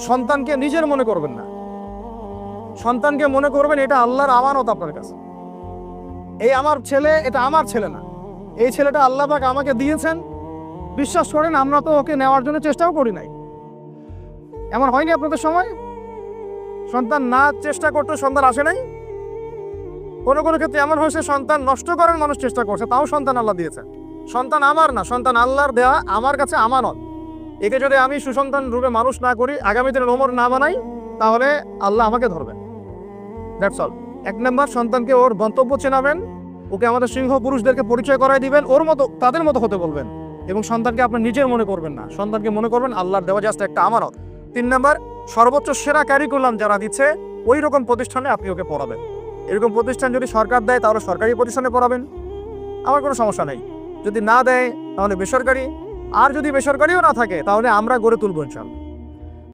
সন্তানকে নিজের মনে করবেন না, সন্তানকে মনে করবেন এটা আল্লাহর আমানত আপনার কাছে। এই আমার ছেলে, এটা আমার ছেলে না, এই ছেলেটা আল্লাহ পাক আমাকে দিয়েছেন। বিশ্বাস করেন আমরা তো ওকে নেওয়ার জন্য চেষ্টাও করি নাই। এমন হয়নি আপনাদের সময় সন্তান না চেষ্টা করতে সন্তান আসে নাই? কোনো কোনো ক্ষেত্রে এমন হয়েছে সন্তান নষ্ট করার মানুষ চেষ্টা করছে, তাও সন্তান আল্লাহ দিয়েছে। সন্তান আমার না, সন্তান আল্লাহর দেওয়া, আমার কাছে আমানত। একে যদি আমি সুসন্তান রূপে মানুষ না করি, আগামী দিনের ওমর না বানাই, তাহলে আল্লাহ আমাকে ধরবেন। That's all. 1 নম্বর, সন্তানকে ওর গন্তব্য চেনাবেন, ওকে আমাদের সিংহ পুরুষদেরকে পরিচয় করাই দিবেন, ওর মতো তাদের মতো হতে বলবেন। এবং সন্তানকে আপনার নিজের মনে করবেন না, সন্তানকে মনে করবেন আল্লাহর দেওয়া জাস্ট একটা আমানত। 3 নম্বর, সর্বোচ্চ সেরা কারিকুলাম যারা দিচ্ছে ওই রকম প্রতিষ্ঠানে আপনি ওকে পড়াবেন। এরকম প্রতিষ্ঠান যদি সরকার দেয় তাহলে সরকারি প্রতিষ্ঠানে পড়াবেন, আমার কোনো সমস্যা নেই। যদি না দেয় তাহলে বেসরকারি, আর যদি বেসরকারিও না থাকে তাহলে আমরা গড়ে তুলবো ইনশাআল্লাহ।